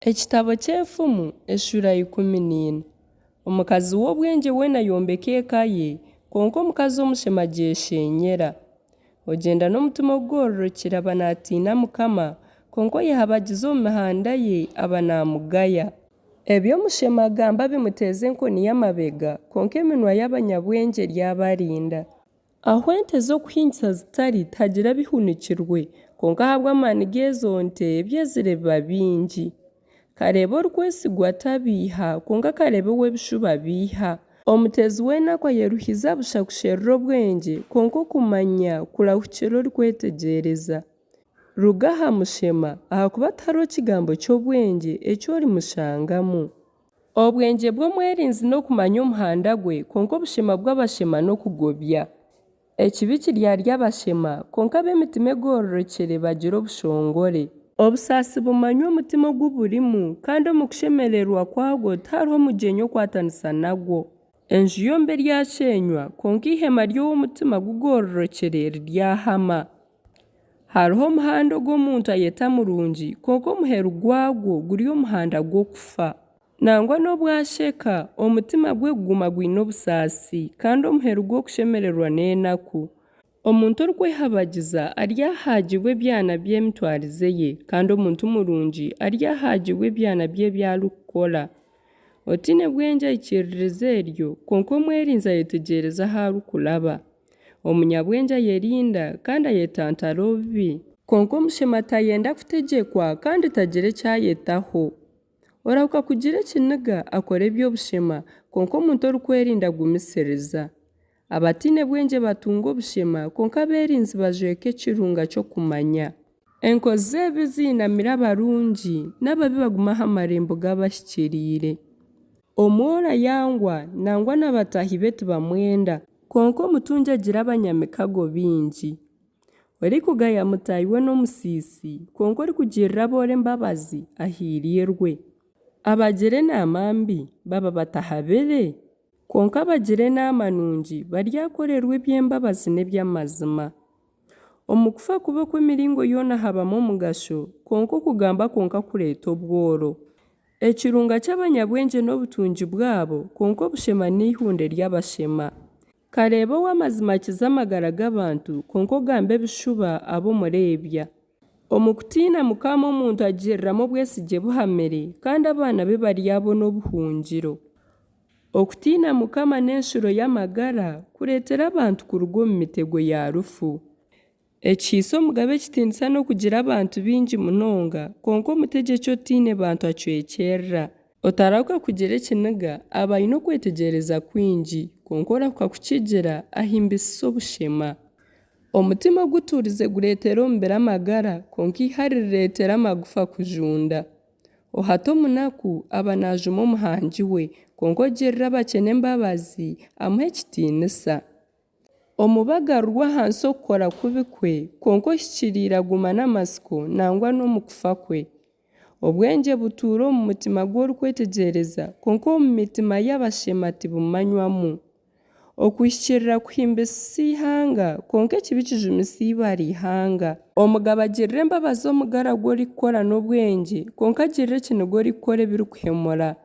Ekitabo ky'enfumu eshura 14. Omukazi w'obwengye weena yombeka eka ye, konka omukazi omushema agyeshenyera. Ogyenda n'omutima ogwororokire aba naatiina Mukama, konka oyehabagiza omu mihanda ye aba naamugaya. Eby'omushema agamba bimuteeza enkoni y'amabega, konka eminwa y'abanyabwengye eryabarinda. Aho ente z'okuhingisa zitari tihagira bihunikirwe, konka ahabw'amaani g'ezo nte ebyezire biba bingi. Kareeba orikwesigwa tabiiha, konka kareeba ow'ebishuba biiha. Omutezi w'enaku ayeruhize busha kusherura obwengye, konka okumanya kurahukira orikwetegereza. Ruga aha mushema, ahakuba tihariho kigambo ky'obwengye eki orimushangamu. Obwengye bw'omwerinzi n'okumanya omuhanda gwe, konka obushema bw'abashema n'okugobya. Ekibi kiri ahari abashema, konka ab'emitima egororokire bagira obushongore. Obusaasi bumanya omutima ogu burimu, kandi omu kushemererwa kwagwo tihariho mugyenyi okwatanisa nagwo. Enju yombi eryashenywa, konka ihema ry'ow'omutima gugororokire ryahama. Hariho omuhanda ogu omuntu ayeta murungi, konka omuheru gwagwo guri omuhanda gw'okufa. Nangwa n'obwasheka, omutima gwe guguma gwine obusaasi, kandi omuheru gw'okushemererwa n'enaku. Omuntu orikwehabagiza aryahaagibwa ebyana by'emitwarize ye, kandi omuntu murungi aryahaagibwa ebyana by'ebyarikukora. Otiine bwengye ahikiririza eryo, konka omwerinzi ayetegyereza ahu arikuraba. Omunyabwengye ayerinda kandi ayetantara obubi, konka omushema tayenda kutegyekwa kandi tagira eki ayetaho. Orahuka kugira ekiniga akora eby'obushema, konka omuntu orikwerinda agumisiriza. Abatiine bwengye batunga obushema, konka ab'erinzi bajweka ekirunga ky'okumanya. Enkozi z'ebibi ziinamira abarungi, n'ababi baguma aha marembo g'abahikiriire. Omwora yangwa, nangwa n'abataahi be tibamwenda, konka omutungi agira abanyamikago bingi. Orikugaya mutaahi we n'omusiisi, konka orikugirira abooro embabazi ahiriirwe. Abagira enaama mbi baba batahabire, konka abagira enaama nungi baryakorerwa eby'embabazi n'eby'amazima. Omu kufa kubi okw'emiringo yoona habamu omugasho, konka okugamba konka kureeta obworo. Ekirunga ky'abanyabwengye n'obutungi bwabo, konka obushema n'ihunde ry'abashema. Kareeba ow'amazima akiza amagara g'abantu, konka ogamba ebishuba ab'omureebya. Omu kutiina Mukama omuntu agiriramu obwesige buhamire, kandi abaana be baryabona obuhungiro. Okutiina Mukama n'enshuro y'amagara kureetera abantu kuruga omu mitego ya rufu. Ekihiisa omugabe ekitiinisa n'okugira abantu bingi munonga, konka omutegyeki otiine bantu acwekyerera. Otarahuka kugira ekiniga aba aine okwetegyereza kwingi, konka orahuka kukigira ahimbisisa obushema. Omutima oguturize gureetera omubiri amagara, konka ihari rireetera amagufa kujunda. Ohata omunaku aba naajuma omuhangi we, konka ogirire abakene embabazi amuhe ekitiinisa. Omubi arurwa ahansi okukora kubi kwe, konka ohikiriire aguma n'amasiko nangwa n'omu kufa kwe. Obwengye butuura omu mutima gw'orikwetegyereza, konka omu mitima y'abashema tibumanywamu. Okwihikirira kuhimbisisa ihanga, konka ekibi kijumisa ibara ihanga. Omugabo agirire embabazi omugara gw'orikukora n'obwengye, konka agirire ekiniga orikukora ebirikuhemura.